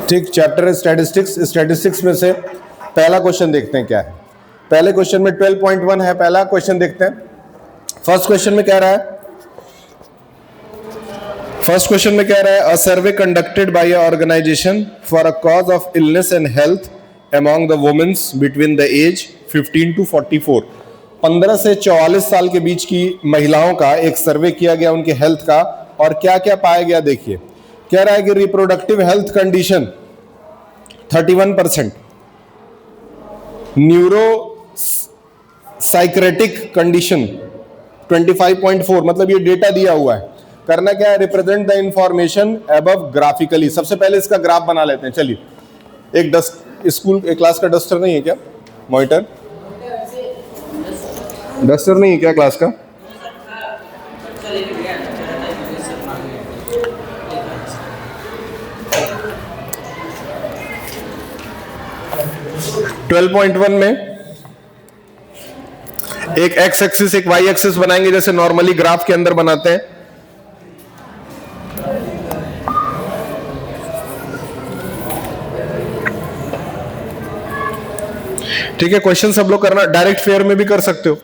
ठीक, chapter statistics. Statistics में से पहला क्वेश्चन देखते हैं क्या है। पहले क्वेश्चन में 12.1 है। पहला क्वेश्चन देखते हैं। फर्स्ट क्वेश्चन में कह रहा है a survey conducted by a organisation for a cause of illness and health among the womens between the age 15 to 44। 15 से 44 साल के बीच की महिलाओं का एक सर्वे किया गया उनके हेल्थ का, और क्या क्या पाया गया देखिए। कह रहा है कि reproductive health condition 31%, neuro psychiatric condition 25.4, मतलब ये डेटा दिया हुआ है। करना क्या है, represent the information above graphically. सबसे पहले इसका ग्राफ बना लेते हैं। चलिए, एक स्कूल क्लास का डस्टर नहीं है क्या, मॉनिटर डस्टर नहीं है क्या क्लास का? ट्वेल्व 12.1 में एक एक्स एक्सिस एक वाई एक्सिस बनाएंगे जैसे नॉर्मली ग्राफ के अंदर बनाते हैं। ठीक है, क्वेश्चन सब लोग करना, डायरेक्ट फेयर में भी कर सकते हो।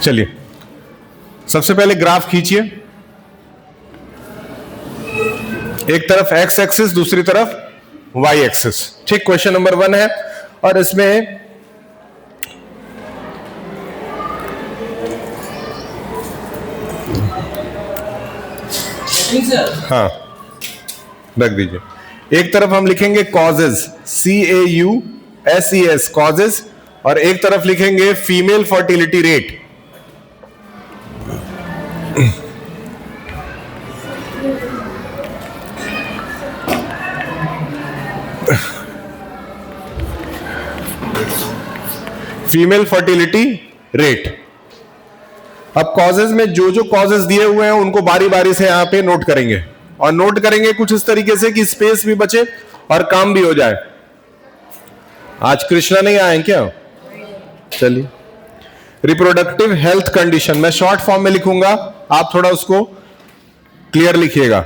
चलिए, सबसे पहले ग्राफ खींचिए। एक तरफ एक्स एक्सिस, दूसरी तरफ वाई एक्सिस। ठीक, क्वेश्चन नंबर 1 है, और इसमें हाँ रख दीजिए। एक तरफ हम लिखेंगे कॉजेज, CAUSES कॉजेज, और एक तरफ लिखेंगे female fertility rate. Female fertility rate. अब कॉजेज में जो जो कॉजेज दिए हुए हैं उनको बारी बारी से यहां पे नोट करेंगे, और नोट करेंगे कुछ इस तरीके से कि स्पेस भी बचे और काम भी हो जाए। आज कृष्णा नहीं आए क्या? चलिए, रिप्रोडक्टिव हेल्थ कंडीशन मैं शॉर्ट फॉर्म में लिखूंगा, आप थोड़ा उसको क्लियर लिखिएगा।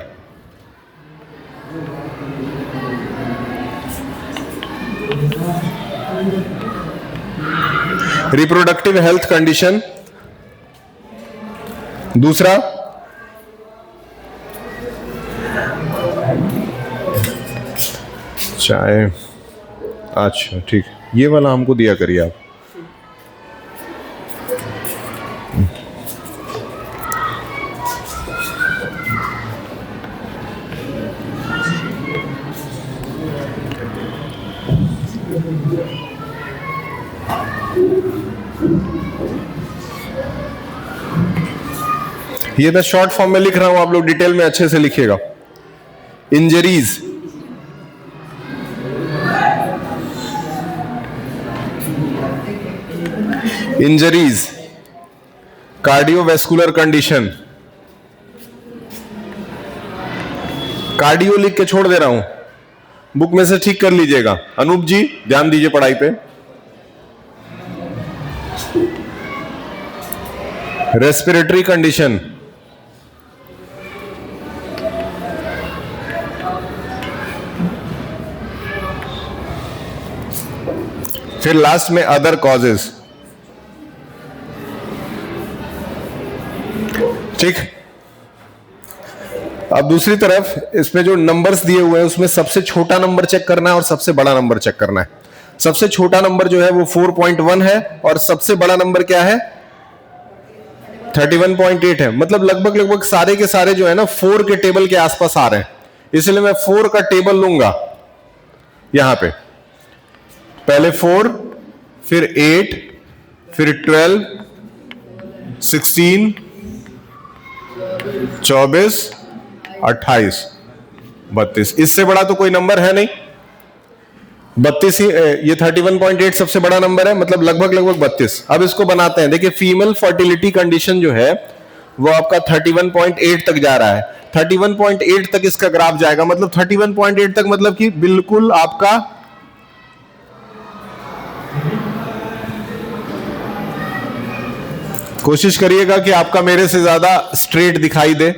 Reproductive health condition. दूसरा चाहे, अच्छा ठीक, ये वाला हमको दिया करिए आप। ये मैं शॉर्ट फॉर्म में लिख रहा हूं, आप लोग डिटेल में अच्छे से लिखिएगा। इंजरीज, कार्डियोवैस्कुलर कंडीशन, कार्डियो लिख के छोड़ दे रहा हूं, बुक में से ठीक कर लीजिएगा। अनूप जी ध्यान दीजिए पढ़ाई पे। रेस्पिरेटरी कंडीशन, फिर लास्ट में अदर कॉजेज। ठीक, अब दूसरी तरफ इसमें जो नंबर्स दिए हुए हैं उसमें सबसे छोटा नंबर चेक करना है और सबसे बड़ा नंबर चेक करना है। सबसे छोटा नंबर जो है वो 4.1 है, और सबसे बड़ा नंबर क्या है 31.8 है। मतलब लगभग सारे के सारे जो है ना 4 के टेबल के आसपास आ रहे हैं, इसलिए मैं 4 का टेबल लूंगा यहां पे। पहले 4, फिर 8, फिर 12, 16, 24, 28, 32। इससे बड़ा तो कोई नंबर है नहीं। 32 ही, ये 31.8 सबसे बड़ा नंबर है, मतलब लगभग 32। अब इसको बनाते हैं। देखिए फीमेल फर्टिलिटी कंडीशन जो है वो आपका 31.8 तक जा रहा है। 31.8 तक इसका ग्राफ जाएगा, मतलब 31.8 तक मतलब कि बिल्कुल आपका कोशिश करिएगा कि आपका मेरे से ज्यादा स्ट्रेट दिखाई दे।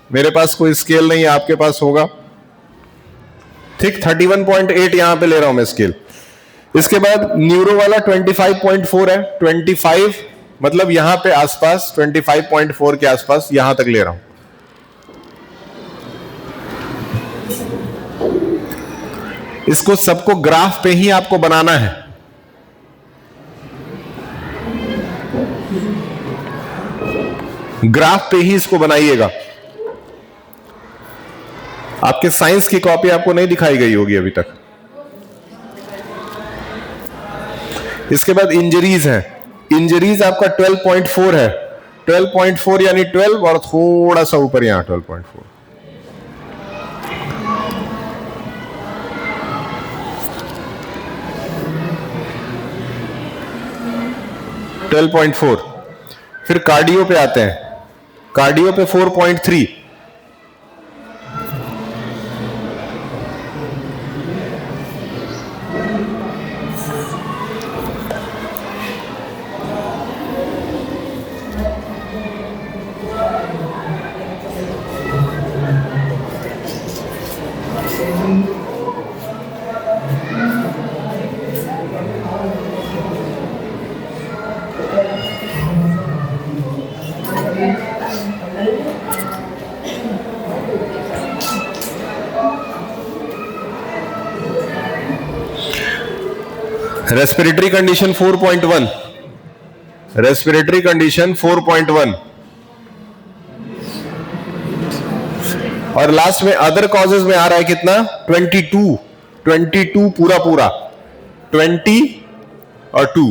मेरे पास कोई स्केल नहीं है, आपके पास होगा। ठीक, 31.8 यहां पे ले रहा हूं मैं स्केल। इसके बाद न्यूरो वाला 25.4 है। 25 मतलब यहां पे आसपास, 25.4 के आसपास यहां तक ले रहा हूं। इसको सबको ग्राफ पे ही आपको बनाना है। ग्राफ पे ही इसको बनाइएगा। आपके साइंस की कॉपी आपको नहीं दिखाई गई होगी अभी तक। इसके बाद इंजरीज है। इंजरीज आपका 12.4 है। 12.4 यानी 12 और थोड़ा सा ऊपर यहां 12.4। फिर कार्डियो पे आते हैं। कार्डियो पे 4.3। Respiratory condition 4.1। Respiratory condition 4.1। और लास्ट में अदर कॉजेज में आ रहा है कितना? 22 पूरा 20 और 2।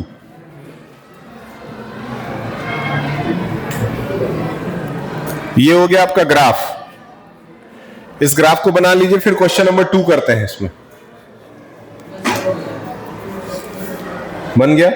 ये हो गया आपका ग्राफ। इस ग्राफ को बना लीजिए। फिर क्वेश्चन नंबर 2 करते हैं। इसमें बन गया।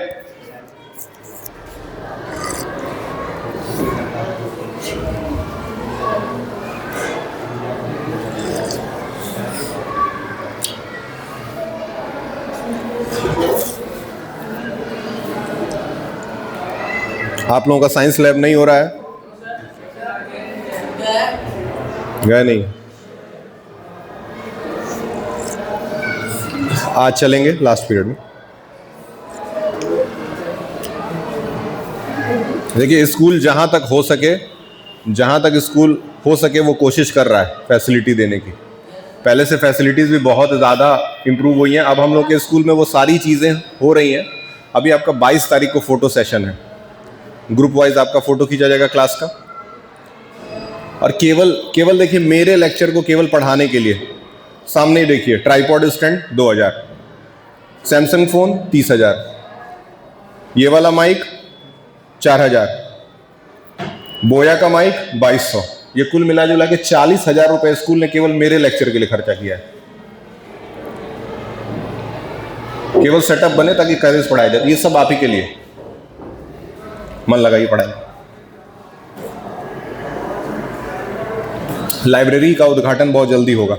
आप लोगों का साइंस लैब नहीं हो रहा है? गया नहीं? आज चलेंगे लास्ट पीरियड में। देखिए स्कूल जहां तक स्कूल हो सके वो कोशिश कर रहा है फैसिलिटी देने की। पहले से फैसिलिटीज भी बहुत ज़्यादा इंप्रूव हुई हैं। अब हम लोग के स्कूल में वो सारी चीज़ें हो रही हैं। अभी आपका 22 तारीख को फोटो सेशन है। ग्रुप वाइज आपका फोटो खींचा जाएगा क्लास का। और केवल देखिए मेरे लेक्चर को केवल पढ़ाने के लिए सामने ही देखिए ट्राइपॉड स्टैंड 2000, सैमसंग फ़ोन 30,000, ये वाला माइक 4000, बोया का माइक 2200। ये कुल मिला जुला के 40,000 रुपए स्कूल ने केवल मेरे लेक्चर के लिए खर्चा किया है। केवल सेटअप बने ताकि कैरेज पढ़ाया जाए। ये सब आप ही के लिए। मन लगाइए पढ़ाई। लाइब्रेरी का उद्घाटन बहुत जल्दी होगा।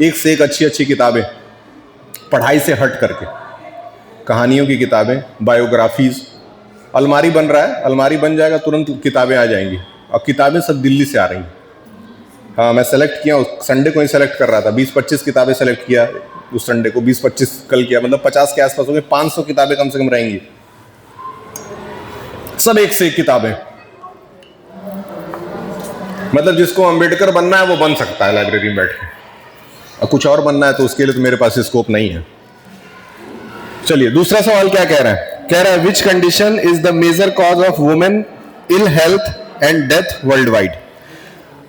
एक से एक अच्छी किताबें, पढ़ाई से हट करके, कहानियों की किताबें, बायोग्राफीज। अलमारी बन रहा है, अलमारी बन जाएगा तुरंत किताबें आ जाएंगी। अब किताबें सब दिल्ली से आ रही हैं। हाँ, मैं सेलेक्ट किया, संडे को ही सेलेक्ट कर रहा था। 20-25 किताबें सेलेक्ट किया उस संडे को, 20-25 कल किया, मतलब 50 के आसपास हो गए। 500 किताबें कम से कम रहेंगी, सब एक से एक किताबें। मतलब जिसको अम्बेडकर बनना है वो बन सकता है लाइब्रेरी में बैठ के, और कुछ और बनना है तो उसके लिए तो मेरे पास स्कोप नहीं है। चलिए दूसरा सवाल क्या कह रहा है? कह रहा है which condition is the major cause of women ill health and death worldwide.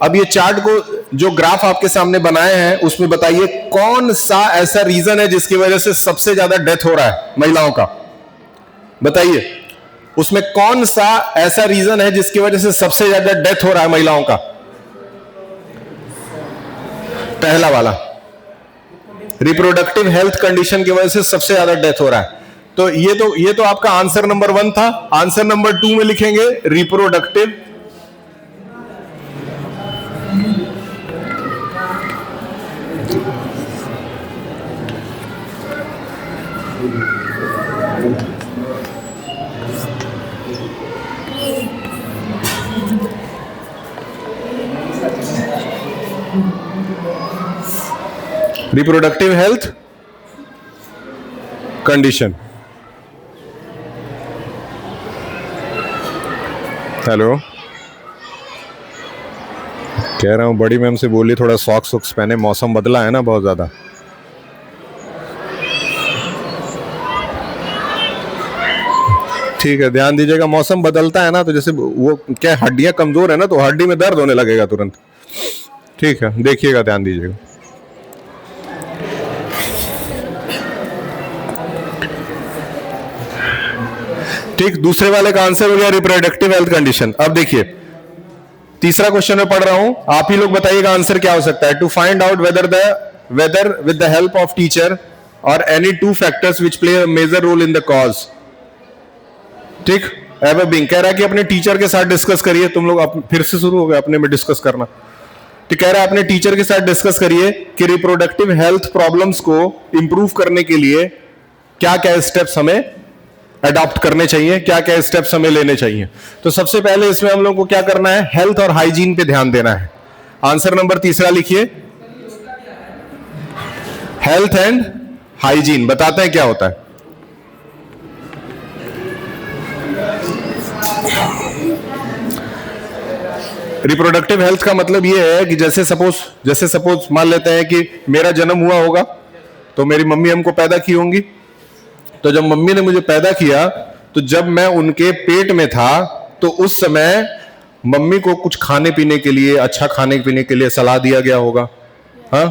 अब ये चार्ट को जो ग्राफ आपके सामने बनाए हैं उसमें बताइए कौन सा ऐसा रीजन है जिसकी वजह से सबसे ज्यादा डेथ हो रहा है महिलाओं का? बताइए उसमें कौन सा ऐसा रीजन है जिसकी वजह से सबसे ज्यादा डेथ हो रहा है महिलाओं का? पहला वाला, रिप्रोडक्टिव हेल्थ कंडीशन की वजह से सबसे ज्यादा डेथ हो रहा है। तो ये तो आपका आंसर नंबर 1 था। आंसर नंबर 2 में लिखेंगे reproductive reproductive health condition. Hello, कह रहा हूं बड़ी मैम से बोली थोड़ा सॉक्स वॉक्स पहने, मौसम बदला है ना बहुत ज्यादा। ठीक है, ध्यान दीजिएगा, मौसम बदलता है ना तो जैसे वो क्या हड्डियां कमजोर है ना तो हड्डी में दर्द होने लगेगा तुरंत। ठीक है, देखिएगा, ध्यान दीजिएगा। ठीक, दूसरे वाले का आंसर हो गया रिप्रोडक्टिव हेल्थ कंडीशन। अब देखिए तीसरा क्वेश्चन में पढ़ रहा हूं, आप ही लोग बताइएगा आंसर क्या हो सकता है। To find out whether with the help of teacher और any 2 factors which play a major role in the cause. ठीक, एवर बीइंग कह रहा है कि अपने टीचर के साथ डिस्कस करिए। तुम लोग फिर से शुरू हो गए अपने में डिस्कस करना। तो कह रहा है अपने टीचर के साथ डिस्कस करिए कि रिप्रोडक्टिव हेल्थ प्रॉब्लम्स को इंप्रूव करने के लिए क्या क्या स्टेप्स हमें अडॉप्ट करने चाहिए, क्या क्या स्टेप्स हमें लेने चाहिए। तो सबसे पहले इसमें हम लोग को क्या करना है, हेल्थ और हाइजीन पे ध्यान देना है। आंसर नंबर 3 लिखिए, हेल्थ एंड हाइजीन। बताते हैं क्या होता है। रिप्रोडक्टिव हेल्थ का मतलब यह है कि जैसे सपोज मान लेते हैं कि मेरा जन्म हुआ होगा तो मेरी मम्मी हमको पैदा की होंगी। तो जब मम्मी ने मुझे पैदा किया तो जब मैं उनके पेट में था तो उस समय मम्मी को कुछ खाने पीने के लिए, अच्छा खाने पीने के लिए सलाह दिया गया होगा। हाँ,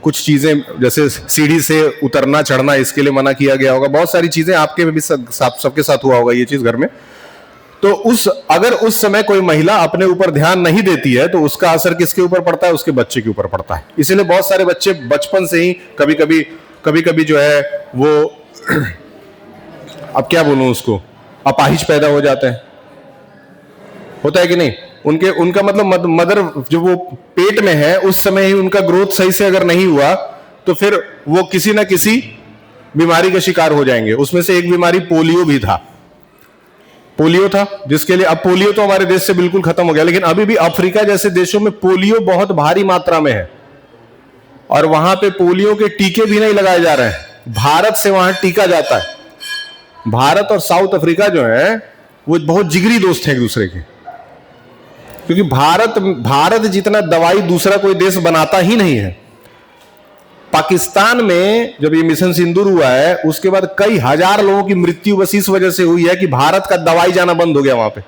कुछ चीजें जैसे सीढ़ी से उतरना चढ़ना इसके लिए मना किया गया होगा। बहुत सारी चीजें आपके भी सबके साथ हुआ होगा ये चीज घर में। तो अगर उस समय कोई महिला अपने ऊपर ध्यान नहीं देती है तो उसका असर किसके ऊपर पड़ता है, उसके बच्चे के ऊपर पड़ता है। इसीलिए बहुत सारे बच्चे बचपन से ही कभी कभी जो है वो अब क्या बोलूं उसको, अपाहिज पैदा हो जाते हैं। होता है कि नहीं? उनका मतलब मदर जो वो पेट में है उस समय ही उनका ग्रोथ सही से अगर नहीं हुआ तो फिर वो किसी ना किसी बीमारी का शिकार हो जाएंगे। उसमें से एक बीमारी पोलियो भी था। पोलियो था जिसके लिए, अब पोलियो तो हमारे देश से बिल्कुल खत्म हो गया, लेकिन अभी भी अफ्रीका जैसे देशों में पोलियो बहुत भारी मात्रा में है और वहां पे पोलियो के टीके भी नहीं लगाए जा रहे हैं। भारत से वहां टीका जाता है। भारत और साउथ अफ्रीका जो है वो बहुत जिगरी दोस्त हैं एक दूसरे के, क्योंकि भारत जितना दवाई दूसरा कोई देश बनाता ही नहीं है। पाकिस्तान में जब ये मिशन सिंदूर हुआ है उसके बाद कई हजार लोगों की मृत्यु बस इस वजह से हुई है कि भारत का दवाई जाना बंद हो गया वहां पे।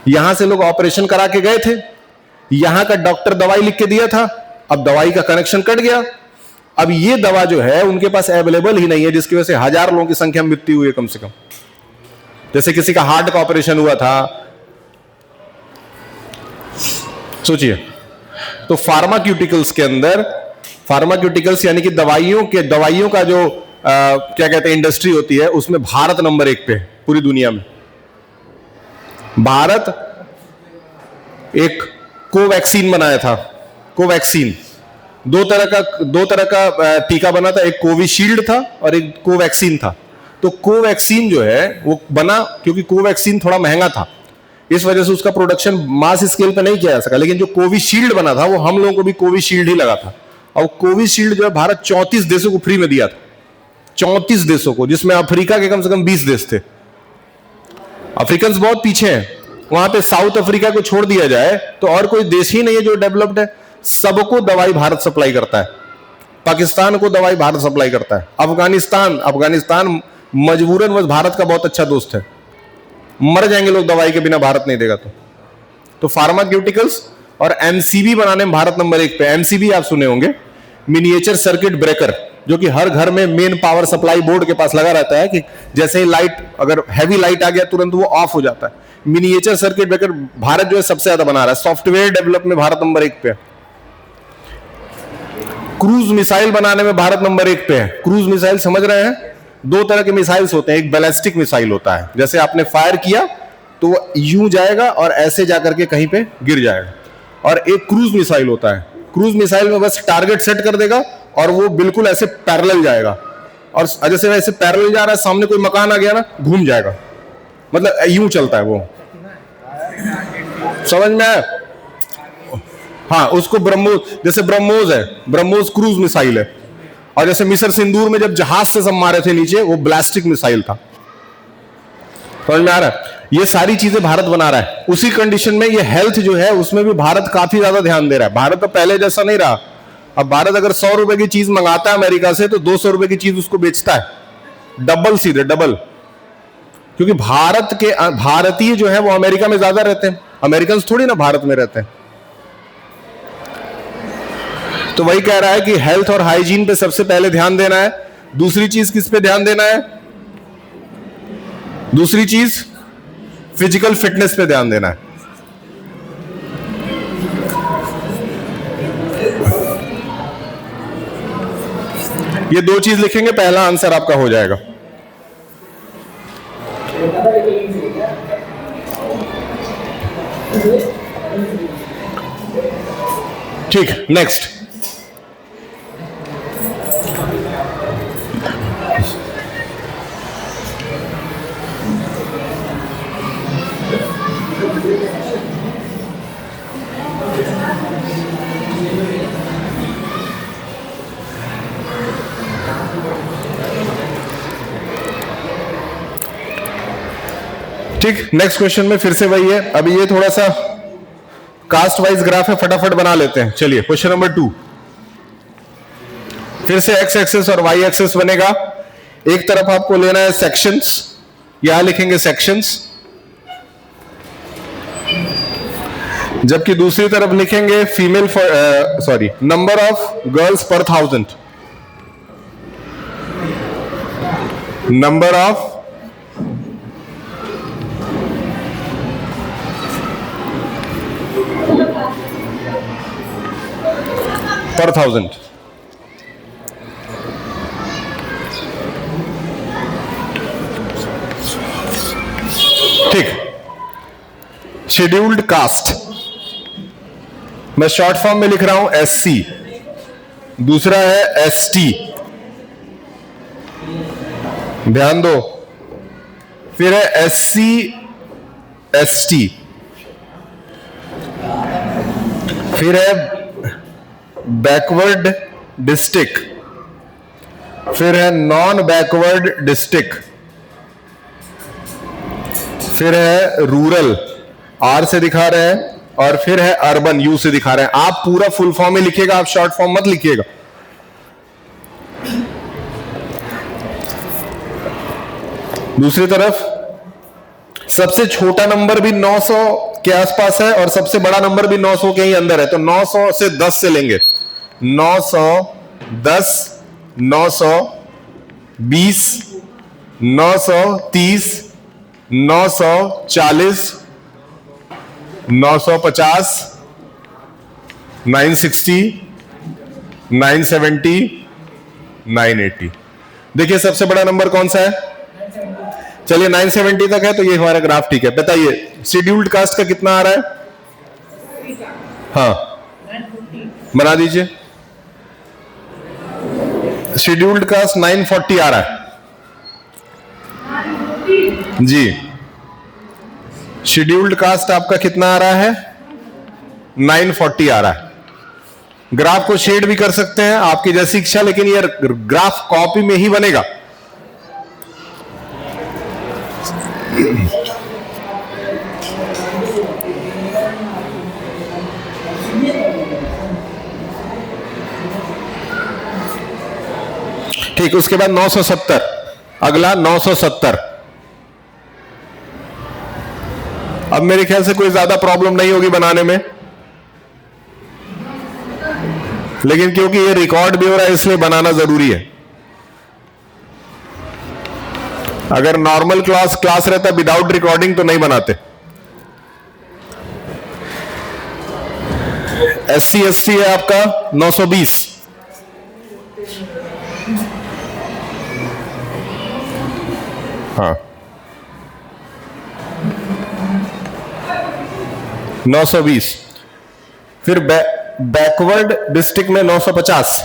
यहां से लोग ऑपरेशन करा के गए थे, यहां का डॉक्टर दवाई लिख के दिया था, अब दवाई का कनेक्शन कट गया। अब ये दवा जो है उनके पास अवेलेबल ही नहीं है, जिसकी वजह से हजार लोगों की संख्या में मृत्यु हुई है कम से कम। जैसे किसी का हार्ट का ऑपरेशन हुआ था, सोचिए। तो फार्माक्यूटिकल्स के अंदर, फार्माक्यूटिकल्स यानी कि दवाइयों का जो क्या कहते हैं इंडस्ट्री होती है, उसमें भारत नंबर 1 पे है पूरी दुनिया में। भारत एक कोवैक्सीन बनाया था। कोवैक्सीन दो तरह का टीका बना था, एक कोविशील्ड था और एक कोवैक्सीन था। तो कोवैक्सीन जो है वो बना क्योंकि कोवैक्सीन थोड़ा महंगा था, इस वजह से उसका प्रोडक्शन मास स्केल पे नहीं किया जा सका। लेकिन जो कोविशील्ड बना था वो हम लोगों को भी कोविशील्ड ही लगा था। और कोविशील्ड जो है भारत 34 देशों को फ्री में दिया था, 34 देशों को, जिसमें अफ्रीका के कम से कम 20 देश थे। अफ्रीकन बहुत पीछे हैं, वहां पे साउथ अफ्रीका को छोड़ दिया जाए तो और कोई देश ही नहीं है जो डेवलप्ड है। सबको दवाई भारत सप्लाई करता है, पाकिस्तान को दवाई भारत सप्लाई करता है, अफगानिस्तान मजबूरन बस भारत का बहुत अच्छा दोस्त है, मर जाएंगे लोग दवाई के बिना भारत नहीं देगा तो फार्माक्यूटिकल्स और एमसीबी बनाने में भारत नंबर 1 पे। एमसीबी आप सुने होंगे, मिनिएचर सर्किट ब्रेकर, जो कि हर घर में मेन पावर सप्लाई बोर्ड के पास लगा रहता है कि जैसे ही लाइट, अगर हैवी लाइट आ गया तुरंत वो ऑफ हो जाता है। मिनिएचर सर्किट ब्रेकर भारत जो है सबसे ज्यादा बना रहा है। सॉफ्टवेयर डेवलप में भारत नंबर 1 पे है। क्रूज मिसाइल बनाने में भारत नंबर 1 पे है। क्रूज मिसाइल समझ रहे हैं? 2 तरह के मिसाइल्स होते हैं। एक बैलिस्टिक मिसाइल होता है, जैसे आपने फायर किया तो वो यूं जाएगा और ऐसे जाकर के कहीं पे गिर जाएगा, और एक क्रूज मिसाइल होता है। क्रूज मिसाइल में बस टारगेट सेट कर देगा और वो बिल्कुल ऐसे पैरेलल जाएगा, और जैसे वैसे पैरेलल जा रहा है, सामने कोई मकान आ गया ना, घूम जाएगा, मतलब यूं चलता है वो। समझ में आया? हाँ, उसको ब्रह्मोस, जैसे ब्रह्मोस है, ब्रह्मोस क्रूज मिसाइल है। और जैसे मिस्र सिंदूर में जब जहाज से सब मारे थे नीचे, वो ब्लास्टिक मिसाइल था। समझ में आ रहा है? ये सारी चीजें भारत बना रहा है। उसी कंडीशन में ये हेल्थ जो है उसमें भी भारत काफी ज्यादा ध्यान दे रहा है। भारत तो पहले जैसा नहीं रहा। अब भारत अगर 100 रुपए की चीज मंगाता है अमेरिका से, तो 200 रुपए की चीज उसको बेचता है, डबल, सीधे डबल। क्योंकि भारत के भारतीय जो है वो अमेरिका में ज्यादा रहते हैं, अमेरिकन थोड़ी ना भारत में रहते हैं। तो वही कह रहा है कि हेल्थ और हाइजीन पे सबसे पहले ध्यान देना है। दूसरी चीज किस पे ध्यान देना है? दूसरी चीज फिजिकल फिटनेस पे ध्यान देना है। ये 2 चीज लिखेंगे, पहला आंसर आपका हो जाएगा। ठीक, नेक्स्ट। ठीक, नेक्स्ट क्वेश्चन में फिर से वही है। अभी ये थोड़ा सा कास्ट वाइज ग्राफ है, फटाफट बना लेते हैं। चलिए, क्वेश्चन नंबर 2। फिर से एक्स एक्सेस और वाई एक्सेस बनेगा। एक तरफ आपको लेना है सेक्शंस, यहां लिखेंगे सेक्शंस, जबकि दूसरी तरफ लिखेंगे फीमेल, नंबर ऑफ गर्ल्स पर 1000, नंबर ऑफ पर 1000। ठीक, शेड्यूल्ड कास्ट मैं शॉर्ट फॉर्म में लिख रहा हूं SC, दूसरा है ST, ध्यान दो, फिर है SC ST, फिर है बैकवर्ड डिस्ट्रिक्ट, फिर है नॉन बैकवर्ड डिस्ट्रिक्ट, फिर है रूरल, R से दिखा रहे हैं, और फिर है अर्बन, U से दिखा रहे हैं। आप पूरा फुल फॉर्म में लिखिएगा, आप शॉर्ट फॉर्म मत लिखिएगा। दूसरी तरफ सबसे छोटा नंबर भी 900 के आसपास है और सबसे बड़ा नंबर भी 900 के ही अंदर है, तो 900 से 10 से लेंगे। 910, 920, 930, 940, 950, 960, 970, 980। देखिए सबसे बड़ा नंबर कौन सा है? चलिए 970 तक है, तो ये हमारा ग्राफ ठीक है। बताइए शेड्यूल्ड कास्ट का कितना आ रहा है? हाँ, बना दीजिए। शेड्यूल्ड कास्ट 940 आ रहा है जी। शेड्यूल्ड कास्ट आपका कितना आ रहा है? 940 आ रहा है। ग्राफ को शेड भी कर सकते हैं, आपकी जैसी इच्छा, लेकिन ये ग्राफ कॉपी में ही बनेगा। ठीक, उसके बाद 970, अगला 970। अब मेरे ख्याल से कोई ज्यादा प्रॉब्लम नहीं होगी बनाने में। लेकिन क्योंकि ये रिकॉर्ड भी हो रहा है इसलिए बनाना जरूरी है। अगर नॉर्मल क्लास रहता विदाउट रिकॉर्डिंग तो नहीं बनाते। SC ST है आपका 920। हाँ 920। फिर बैकवर्ड डिस्ट्रिक्ट में 950।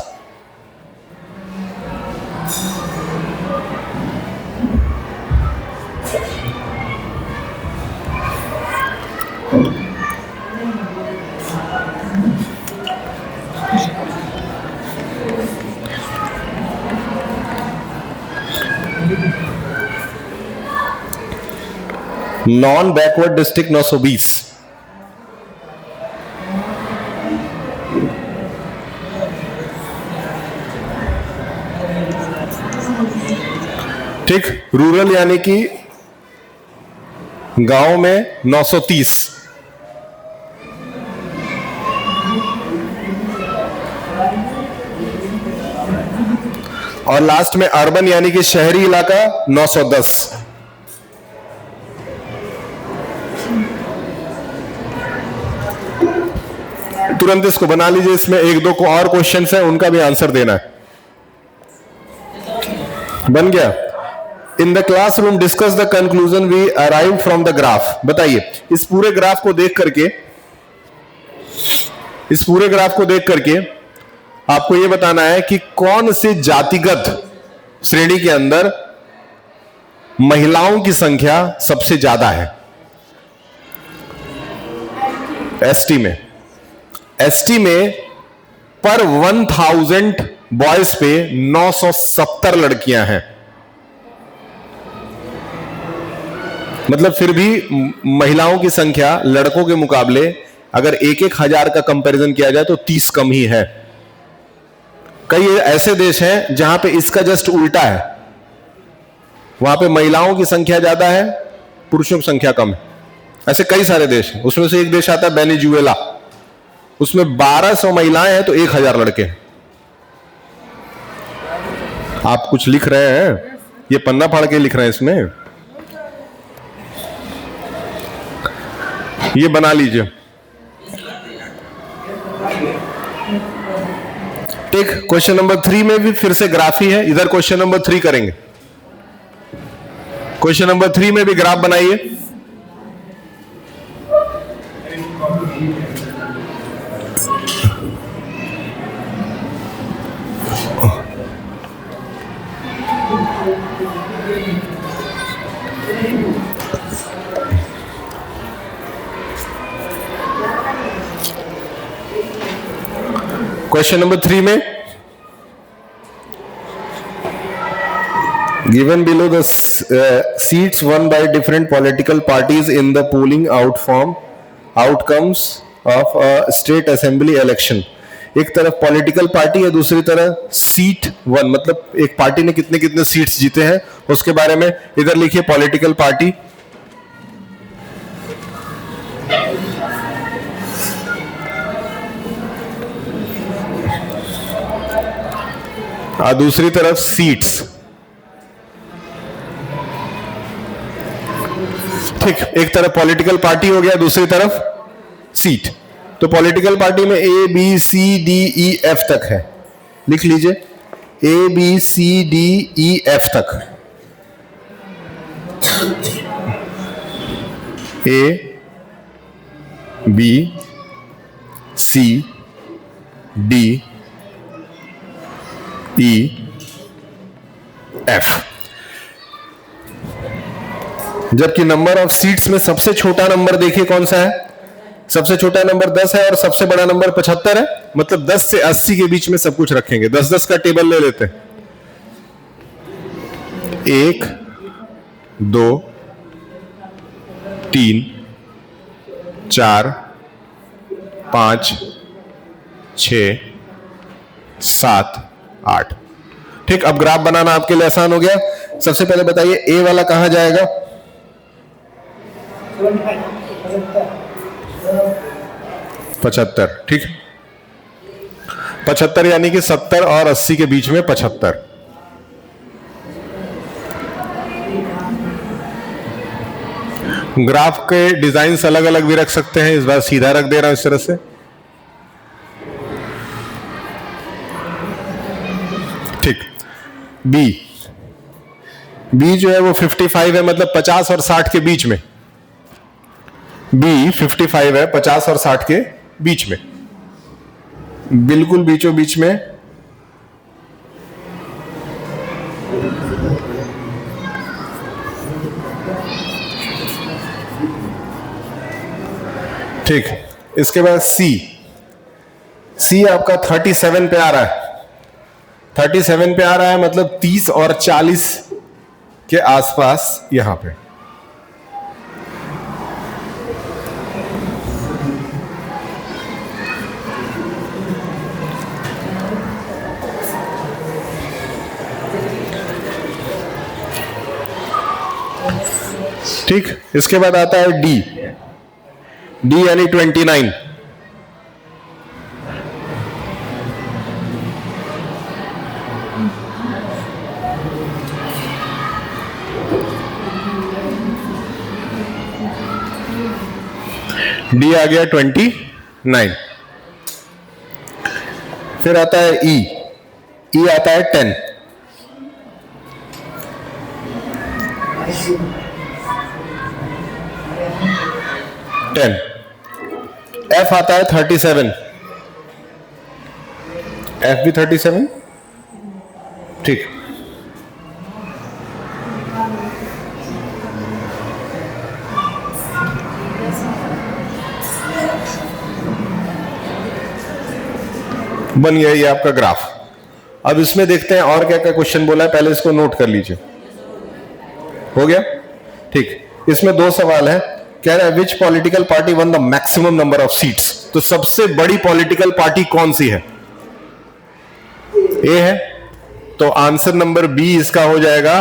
Non backward district 920। ठीक, रूरल यानी कि गांव में 930। और लास्ट में अर्बन यानी कि शहरी इलाका 910। तुरंत इसको बना लीजिए, इसमें एक दो को और क्वेश्चंस हैं उनका भी आंसर देना है। बन गया। In the classroom discuss the conclusion we arrive from the graph. बताइए इस पूरे ग्राफ को देख करके आपको यह बताना है कि कौन से जातिगत श्रेणी के अंदर महिलाओं की संख्या सबसे ज्यादा है। एसटी में पर 1000 बॉयज पे 970 लड़कियां हैं। मतलब फिर भी महिलाओं की संख्या लड़कों के मुकाबले अगर 1,000 का कंपैरिजन किया जाए तो 30 कम ही है। कई ऐसे देश हैं जहां पे इसका जस्ट उल्टा है, वहां पे महिलाओं की संख्या ज्यादा है, पुरुषों की संख्या कम है। ऐसे कई सारे देश हैं। उसमें से एक देश आता है वेनेजुएला, उसमें 1200 महिलाएं हैं तो 1000 लड़के हैं। आप कुछ लिख रहे हैं, ये पन्ना फाड़ के लिख रहे हैं, इसमें ये बना लीजिए। ठीक, क्वेश्चन नंबर 3 में भी फिर से ग्राफ ही है। इधर क्वेश्चन नंबर 3 करेंगे। क्वेश्चन नंबर 3 में भी ग्राफ बनाइए। क्वेश्चन नंबर 3 में given below the seats won by different political parties in the polling outcomes of a state assembly election। एक तरफ पॉलिटिकल पार्टी है, दूसरी तरफ सीट वन, मतलब एक पार्टी ने कितने कितने सीट्स जीते हैं उसके बारे में। इधर लिखिए पॉलिटिकल पार्टी, और दूसरी तरफ सीट्स। ठीक, एक तरफ पॉलिटिकल पार्टी हो गया, दूसरी तरफ सीट। तो पॉलिटिकल पार्टी में A B C D E F तक है, लिख लीजिए A B C D E F तक। A B C D E F। जबकि नंबर ऑफ सीट्स में सबसे छोटा नंबर देखिए कौन सा है। सबसे छोटा नंबर 10 है और सबसे बड़ा नंबर 75 है। मतलब 10 से 80 के बीच में सब कुछ रखेंगे। 10-10 का टेबल ले लेते हैं। 1 2 3 4 5 6 7 8। ठीक, अब ग्राफ बनाना आपके लिए आसान हो गया। सबसे पहले बताइए ए वाला कहां जाएगा? 75। ठीक, 75 यानी कि 70 और 80 के बीच में 75। ग्राफ के डिजाइन्स अलग अलग भी रख सकते हैं, इस बार सीधा रख दे रहा हूं इस तरह से। ठीक। बी जो है वो 55 है, मतलब 50 और 60 के बीच में। बी 55 है, 50 और 60 के बीच में, बिल्कुल बीचों बीच में। ठीक। इसके बाद सी आपका 37 पे आ रहा है। 37 पे आ रहा है, मतलब 30 और 40 के आसपास यहां पे। ठीक। इसके बाद आता है डी यानी 29। डी आ गया 29। फिर आता है ई आता है 10। एफ आता है 37। एफ भी 37। ठीक। बन गया ये आपका ग्राफ। अब इसमें देखते हैं और क्या क्या क्वेश्चन बोला है, पहले इसको नोट कर लीजिए। हो गया? ठीक। इसमें 2 सवाल है। कह रहा है विच political party one the maximum number of seats. तो सबसे बड़ी पॉलिटिकल पार्टी कौन सी है? ए है, तो आंसर नंबर बी इसका हो जाएगा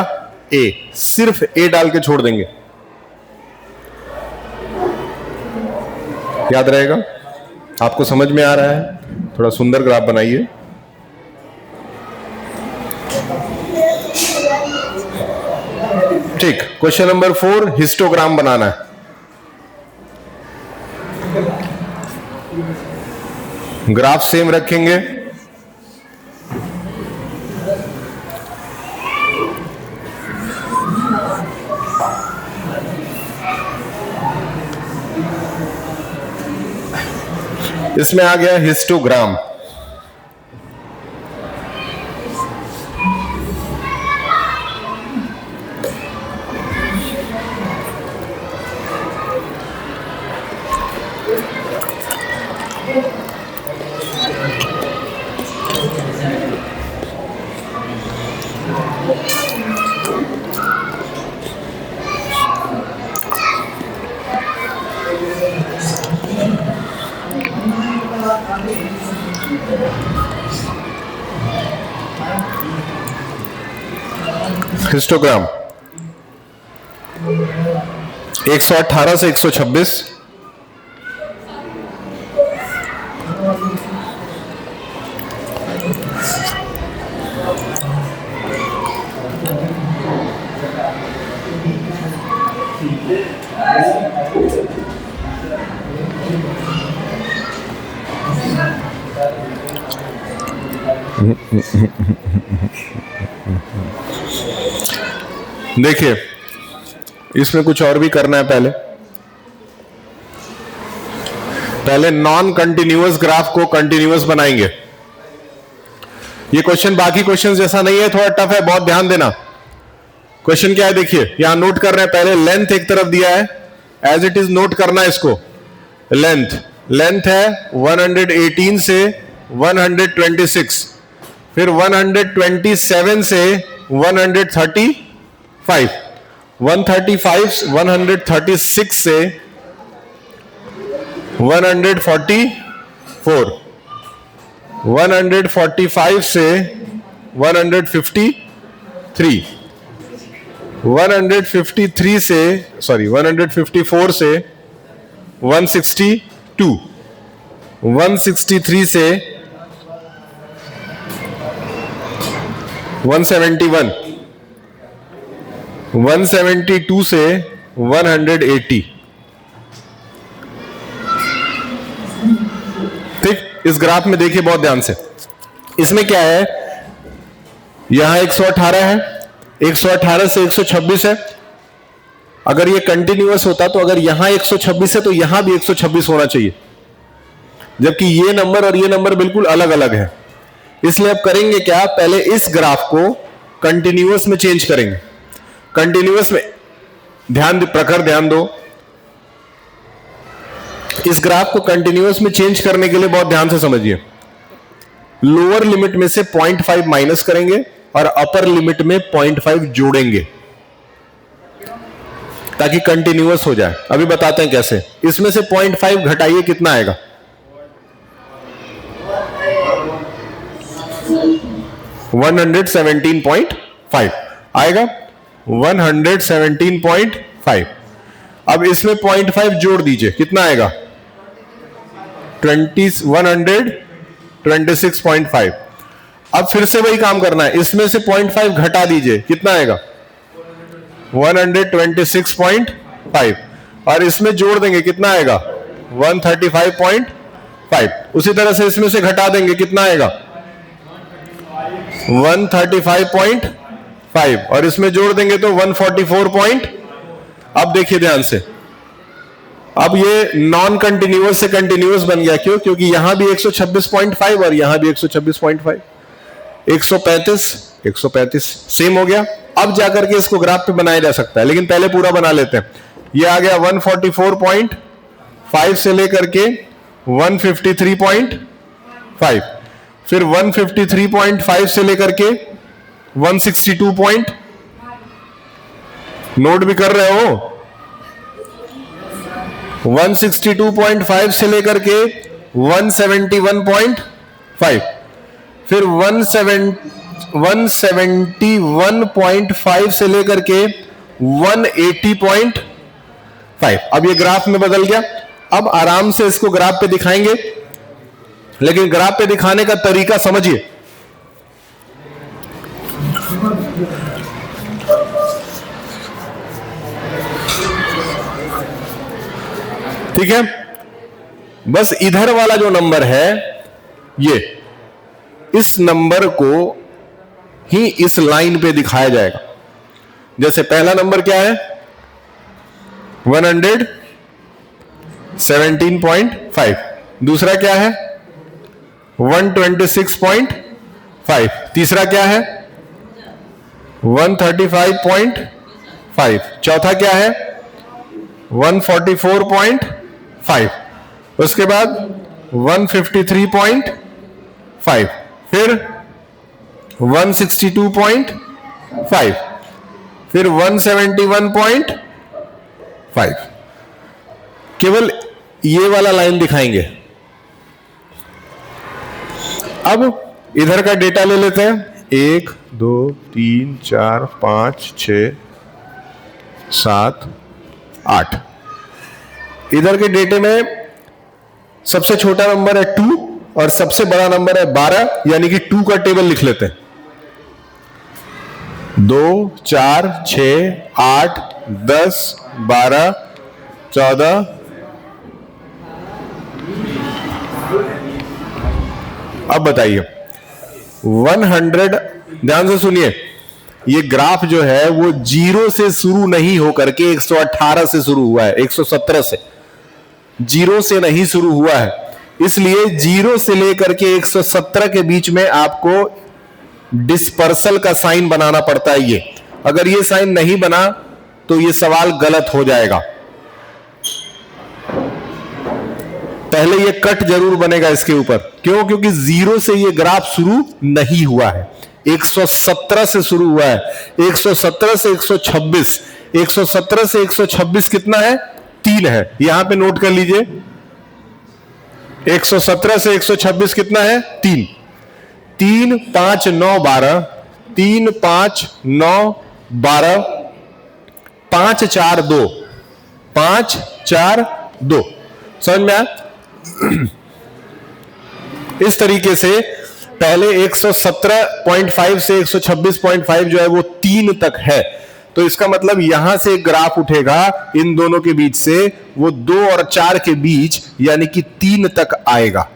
ए। सिर्फ ए डाल के छोड़ देंगे, याद रहेगा? आपको समझ में आ रहा है? थोड़ा सुंदर ग्राफ बनाइए। ठीक। क्वेश्चन नंबर 4 हिस्टोग्राम बनाना है। ग्राफ सेम रखेंगे। इसमें आ गया हिस्टोग्राम। हिस्टोग्राम 118 से 126। देखिए, इसमें कुछ और भी करना है। पहले नॉन कंटिन्यूअस ग्राफ को कंटिन्यूअस बनाएंगे। ये क्वेश्चन बाकी क्वेश्चन जैसा नहीं है, थोड़ा टफ है, बहुत ध्यान देना। क्वेश्चन क्या है देखिए, यहां नोट कर रहे हैं। पहले लेंथ एक तरफ दिया है, एज इट इज नोट करना है इसको। लेंथ है 118 से 126, फिर 127 से 135, 136 से 144, 145 से 153, 154 से 162, 163 से 171, 172 से 180। ठीक, इस ग्राफ में देखिए बहुत ध्यान से, इसमें क्या है, यहां 118 है, 118 से 126 है। अगर ये कंटिन्यूअस होता तो अगर यहां 126 है तो यहां भी 126 होना चाहिए, जबकि ये नंबर और ये नंबर बिल्कुल अलग अलग है। इसलिए अब करेंगे क्या, पहले इस ग्राफ को कंटिन्यूअस में चेंज करेंगे। कंटिन्यूअस में प्रखर ध्यान दो, इस ग्राफ को कंटिन्यूअस में चेंज करने के लिए बहुत ध्यान से समझिए। लोअर लिमिट में से 0.5 माइनस करेंगे और अपर लिमिट में 0.5 जोड़ेंगे ताकि कंटिन्यूअस हो जाए। अभी बताते हैं कैसे। इसमें से 0.5 घटाइए, कितना आएगा? 117.5 आएगा, 117.5। अब इसमें 0.5 जोड़ दीजिए, कितना आएगा? 126.5। अब फिर से वही काम करना है, इसमें से 0.5 घटा दीजिए, कितना आएगा? 126.5। और इसमें जोड़ देंगे, कितना आएगा? 135.5। उसी तरह से इसमें से घटा देंगे, कितना आएगा? 135.5। और इसमें जोड़ देंगे तो 144. अब देखिए ध्यान से, अब ये नॉन कंटिन्यूअस से कंटिन्यूअस बन गया। क्यों? क्योंकि यहां भी 126.5 और यहां भी 126.5, 135 सेम हो गया। अब जाकर के इसको ग्राफ पे बनाया जा सकता है, लेकिन पहले पूरा बना लेते हैं। ये आ गया 144.5 से लेकर के 153.5, फिर 153.5 से लेकर के 162. नोट भी कर रहे हो? 162.5 से लेकर के 171.5, फिर 171.5 से लेकर के 180.5। अब ये ग्राफ में बदल गया। अब आराम से इसको ग्राफ पे दिखाएंगे, लेकिन ग्राफ पे दिखाने का तरीका समझिए। ठीक है, बस इधर वाला जो नंबर है, ये इस नंबर को ही इस लाइन पे दिखाया जाएगा। जैसे पहला नंबर क्या है? 117.5। दूसरा क्या है? 126.5। तीसरा क्या है? 135.5। चौथा क्या है? 144.5। उसके बाद 153.5, फिर 162.5, फिर 171.5। केवल ये वाला लाइन दिखाएंगे। अब इधर का डेटा ले लेते हैं। 1 2 3 4 5 6 7 8। इधर के डेटे में सबसे छोटा नंबर है 2 और सबसे बड़ा नंबर है 12, यानी कि 2 का टेबल लिख लेते हैं। 2 4 6 8 10 12 14। अब बताइए 100, ध्यान से सुनिए, ये ग्राफ जो है वो 0 से शुरू नहीं होकर के 118 से शुरू हुआ है, 117 से, 0 से नहीं शुरू हुआ है। इसलिए 0 से लेकर के 117 के बीच में आपको डिस्पर्सल का साइन बनाना पड़ता है। ये अगर ये साइन नहीं बना तो ये सवाल गलत हो जाएगा। पहले ये कट जरूर बनेगा इसके ऊपर। क्यों? क्योंकि 0 से ये ग्राफ शुरू नहीं हुआ है, 117 से शुरू हुआ है। 117 से 126, 117 से 126 कितना है? 3 है। यहां पे नोट कर लीजिए, 117 से 126 कितना है? 3। 3 5 9 12, 3 5 9 12, 5 4 2, 5 4 2। समझ में आया? इस तरीके से पहले 117.5 से 126.5 जो है वो 3 तक है, तो इसका मतलब यहां से एक ग्राफ उठेगा इन दोनों के बीच से, वो 2 और 4 के बीच यानी कि 3 तक आएगा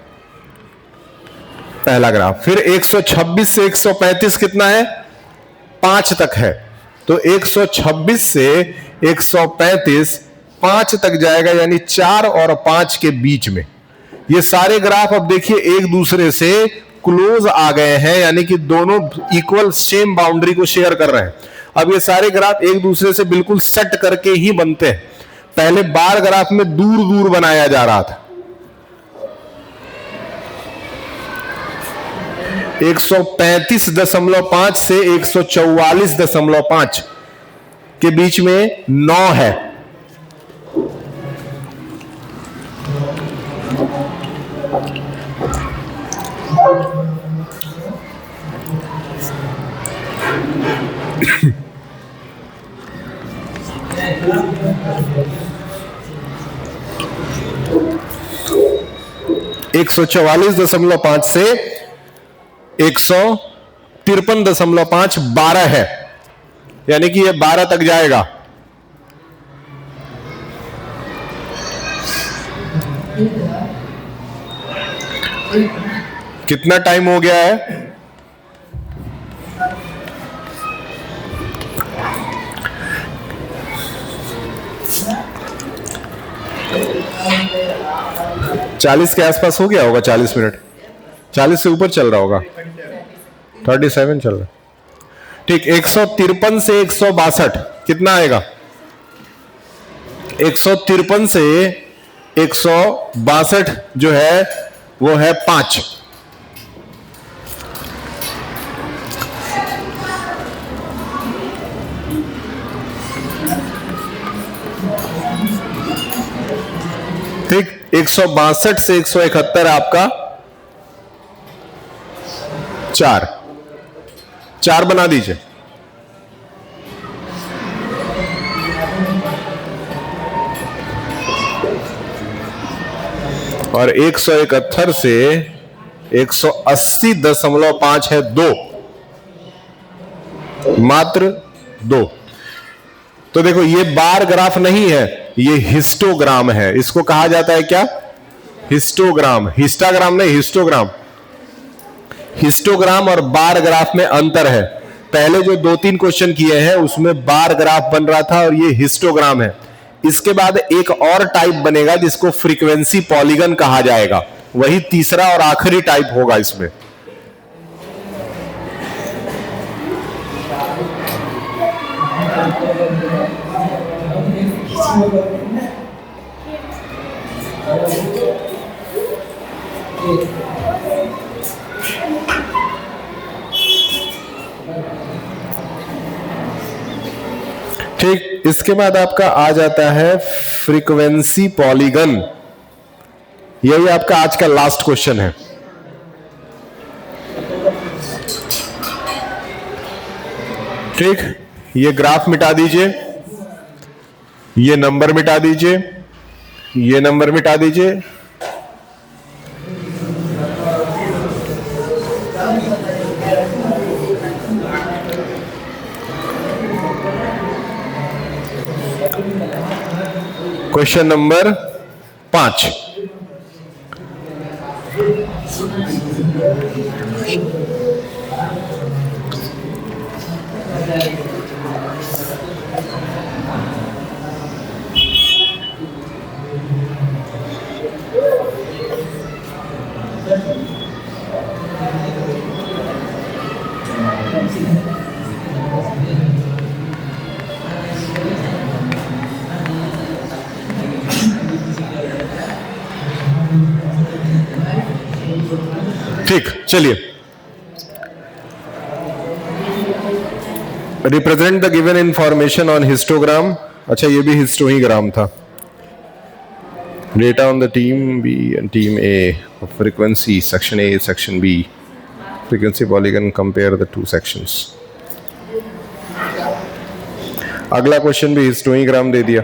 पहला ग्राफ। फिर 126 से 135 कितना है? 5 तक है, तो 126 से 135 5 तक जाएगा, यानी 4 और 5 के बीच में। ये सारे ग्राफ अब देखिए एक दूसरे से क्लोज आ गए हैं, यानी कि दोनों इक्वल सेम बाउंड्री को शेयर कर रहे हैं। अब ये सारे ग्राफ एक दूसरे से बिल्कुल सेट करके ही बनते हैं। पहले बार ग्राफ में दूर दूर बनाया जा रहा था। 135.5 से 144.5 के बीच में 9 है। एक 144.5 से 153.5 12 है, यानी कि ये 12 तक जाएगा। कितना टाइम हो गया है? चालीस के आसपास हो गया होगा, 40 मिनट, 40 से ऊपर चल रहा होगा, 37 चल रहा। ठीक, 153 से 162 कितना आएगा? 153 से 162 जो है वो है 5। ठीक, 162 से 171 आपका 4 बना दीजिए। और 171 से 180.5 है 2, मात्र 2। तो देखो ये बार ग्राफ नहीं है, ये हिस्टोग्राम है। इसको कहा जाता है क्या? हिस्टोग्राम। हिस्टाग्राम नहीं, हिस्टोग्राम। हिस्टोग्राम और बार ग्राफ में अंतर है। पहले जो 2-3 क्वेश्चन किए हैं उसमें बार ग्राफ बन रहा था और ये हिस्टोग्राम है। इसके बाद एक और टाइप बनेगा जिसको फ्रीक्वेंसी पॉलीगन कहा जाएगा, वही तीसरा और आखिरी टाइप होगा इसमें। ठीक, इसके बाद आपका आ जाता है फ्रीक्वेंसी पॉलीगन। यही आपका आज का लास्ट क्वेश्चन है। ठीक, ये ग्राफ मिटा दीजिए, ये नंबर मिटा दीजिए, ये नंबर मिटा दीजिए। Question number 5। ठीक, चलिए। Represent the given information on histogram. अच्छा, ये भी हिस्टोग्राम था। Data on the team B and team A, frequency section A section B, frequency polygon, compare the 2 sections. अगला क्वेश्चन भी हिस्टोग्राम दे दिया।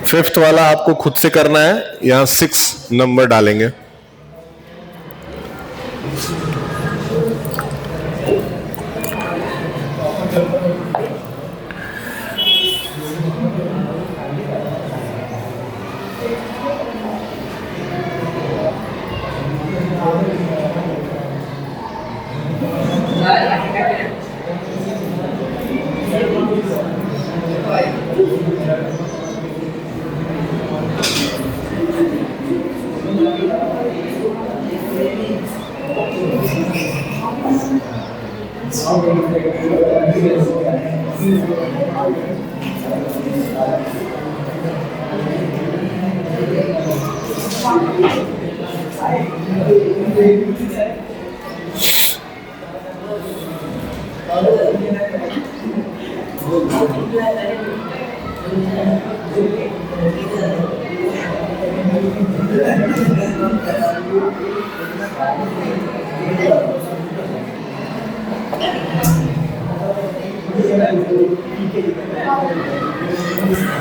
फिफ्थ वाला आपको खुद से करना है, यहां 6 नंबर डालेंगे।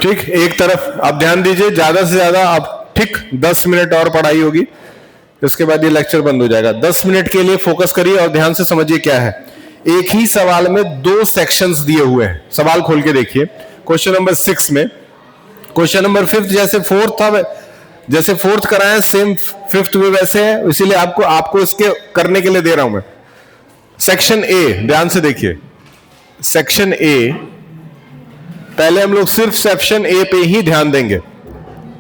ठीक, एक तरफ आप ध्यान दीजिए, ज्यादा से ज्यादा आप ठीक 10 मिनट और पढ़ाई होगी, इसके बाद ये लेक्चर बंद हो जाएगा। 10 मिनट के लिए फोकस करिए और ध्यान से समझिए क्या है। एक ही सवाल में 2 सेक्शंस दिए हुए हैं, सवाल खोल के देखिए। क्वेश्चन नंबर 6 में, क्वेश्चन नंबर 5 जैसे 4th था, जैसे 4th कराया सेम 5th में वैसे है, इसीलिए आपको इसके करने के लिए दे रहा हूं मैं। सेक्शन ए ध्यान से देखिए, सेक्शन ए पहले हम लोग सिर्फ सेक्शन ए पे ही ध्यान देंगे।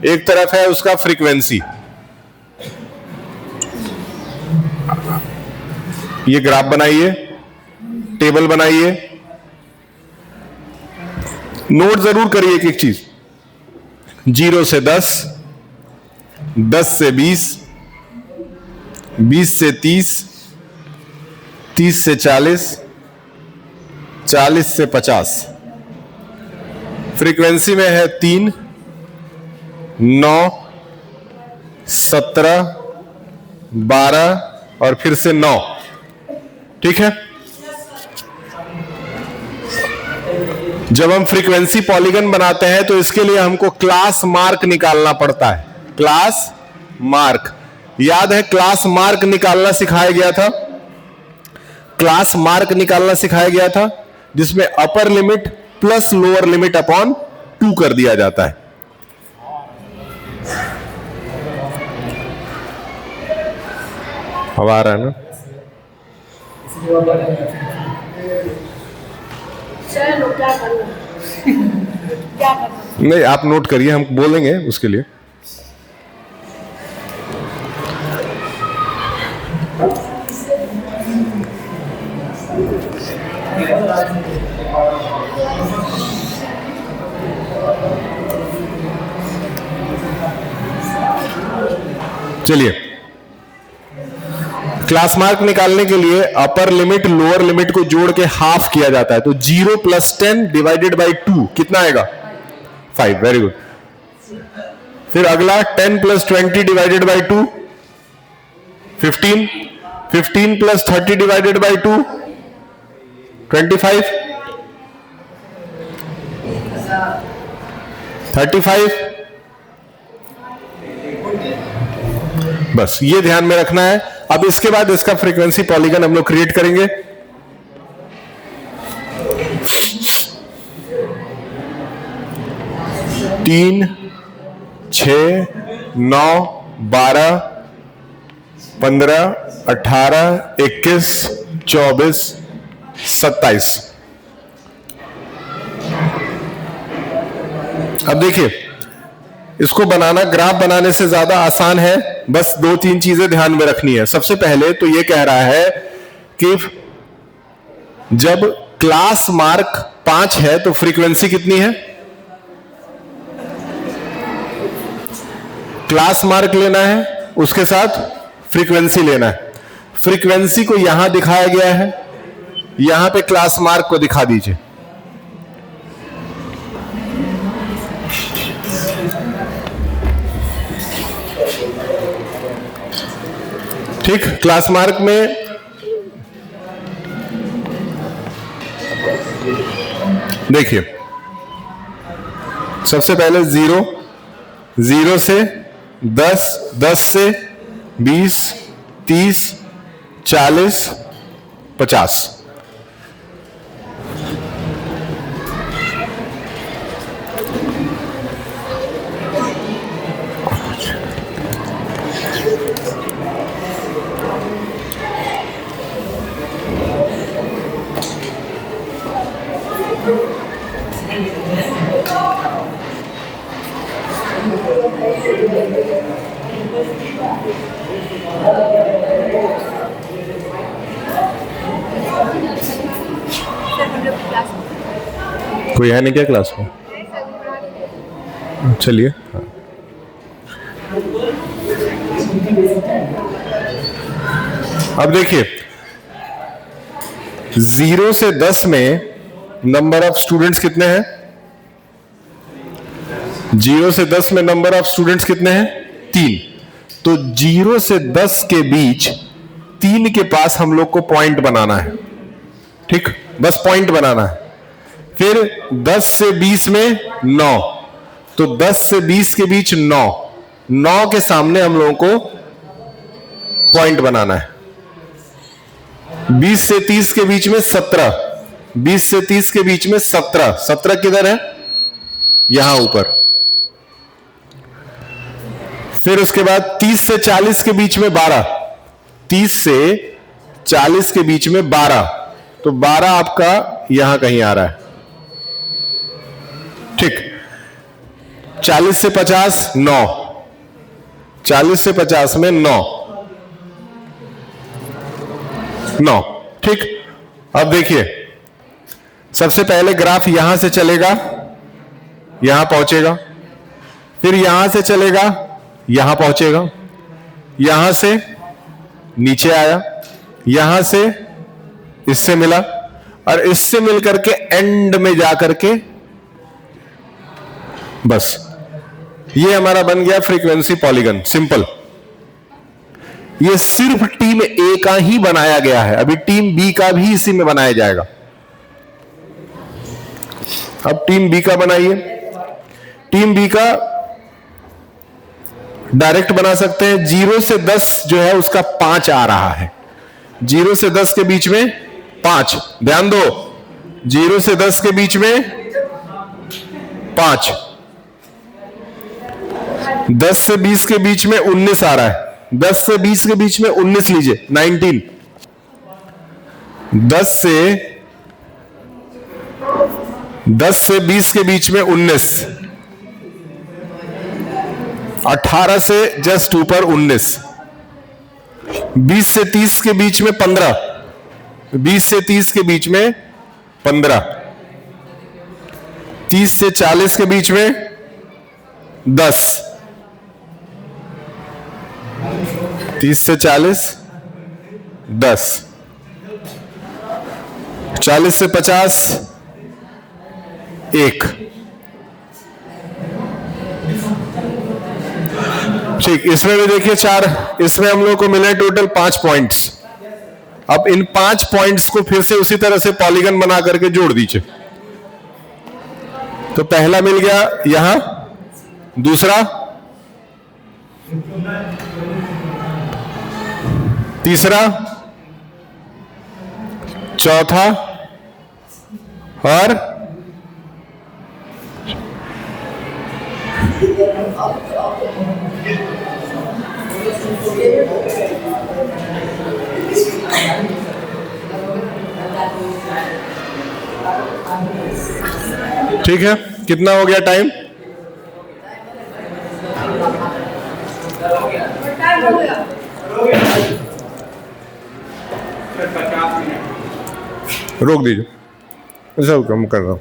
एक तरफ है उसका फ्रीक्वेंसी, ये ग्राफ बनाइए, टेबल बनाइए, नोट जरूर करिए एक एक चीज। 0 से 10, 10 से 20, 20 से 30, 30 से 40, 40 से 50। फ्रीक्वेंसी में है 3, 9, 17, 12 और फिर से 9। ठीक है, जब हम फ्रीक्वेंसी पॉलीगन बनाते हैं तो इसके लिए हमको क्लास मार्क निकालना पड़ता है। क्लास मार्क याद है, क्लास मार्क निकालना सिखाया गया था। क्लास मार्क निकालना सिखाया गया था जिसमें upper limit plus lower limit upon 2 कर दिया जाता है। अब आ रहा है ना? नहीं, आप नोट करिए, हम बोलेंगे उसके लिए। चलिए, क्लास मार्क निकालने के लिए अपर लिमिट लोअर लिमिट को जोड़ के हाफ किया जाता है, तो 0 + 10 डिवाइडेड बाई 2 कितना आएगा? 5। Very good. फिर अगला 10 + 20 डिवाइडेड बाई 2 15, 15 + 30 डिवाइडेड बाई 2 25, 35। बस ये ध्यान में रखना है। अब इसके बाद इसका फ्रीक्वेंसी पॉलीगन हम लोग क्रिएट करेंगे। तीन, 6, 9, 12, 15, 18, 21, 24, 27। अब देखिए, इसको बनाना ग्राफ बनाने से ज्यादा आसान है, बस 2-3 चीजें ध्यान में रखनी है। सबसे पहले तो ये कह रहा है कि जब क्लास मार्क 5 है तो फ्रीक्वेंसी कितनी है? क्लास मार्क लेना है, उसके साथ फ्रीक्वेंसी लेना है। फ्रीक्वेंसी को यहां दिखाया गया है, यहां पे क्लास मार्क को दिखा दीजिए। ठीक, क्लास मार्क में देखिए, सबसे पहले 0, 0 से 10, 10 से 20, 30, 40, 50। कोई है नहीं क्या क्लास में? चलिए। अब देखिए, 0 से 10 में नंबर ऑफ स्टूडेंट्स कितने हैं? 0 से 10 में नंबर ऑफ स्टूडेंट्स कितने हैं? 3। तो 0 से 10 के बीच 3 के पास हम लोग को पॉइंट बनाना है। ठीक, बस पॉइंट बनाना है। फिर 10 से 20 में 9, तो 10 से 20 के बीच 9, 9 के सामने हम लोगों को पॉइंट बनाना है। 20 से 30 के बीच में 17, 20 से 30 के बीच में 17, 17 किधर है? यहां ऊपर। फिर उसके बाद 30 से 40 के बीच में 12, 30 से 40 के बीच में 12, तो 12 आपका यहां कहीं आ रहा है। ठीक, 40 से 50 9, 40 से 50 में 9, 9। ठीक, अब देखिए, सबसे पहले ग्राफ यहां से चलेगा, यहां पहुंचेगा, फिर यहां से चलेगा, यहां पहुंचेगा, यहां से नीचे आया, यहां से इससे मिला, और इससे मिलकर के एंड में जाकर के बस ये हमारा बन गया फ्रीक्वेंसी पॉलीगन। सिंपल। ये सिर्फ टीम ए का ही बनाया गया है, अभी टीम बी का भी इसी में बनाया जाएगा। अब टीम बी का बनाइए। टीम बी का डायरेक्ट बना सकते हैं। 0 से 10 जो है उसका 5 आ रहा है। 0 से 10 के बीच में 5, ध्यान दो, 0 से 10 के बीच में 5। 10 से 20 के बीच में 19 आ रहा है। 10 से 20 के बीच में 19 लीजिए, 19। 10 से 20 के बीच में 19, 18 से जस्ट ऊपर 19, 20 से 30 के बीच में 15, 20 से 30 के बीच में 15, 30 से 40 के बीच में 10, 30 से 40 10, 40 से 50 1। ठीक, इसमें भी देखिए 4, इसमें हम लोग को मिले टोटल 5 पॉइंट्स। अब इन 5 पॉइंट्स को फिर से उसी तरह से पॉलीगन बना करके जोड़ दीजिए। तो पहला मिल गया यहां, दूसरा, तीसरा, चौथा, और ठीक है। कितना हो गया टाइम? रोक दीजिए, ऐसा कम कर रहा हूं।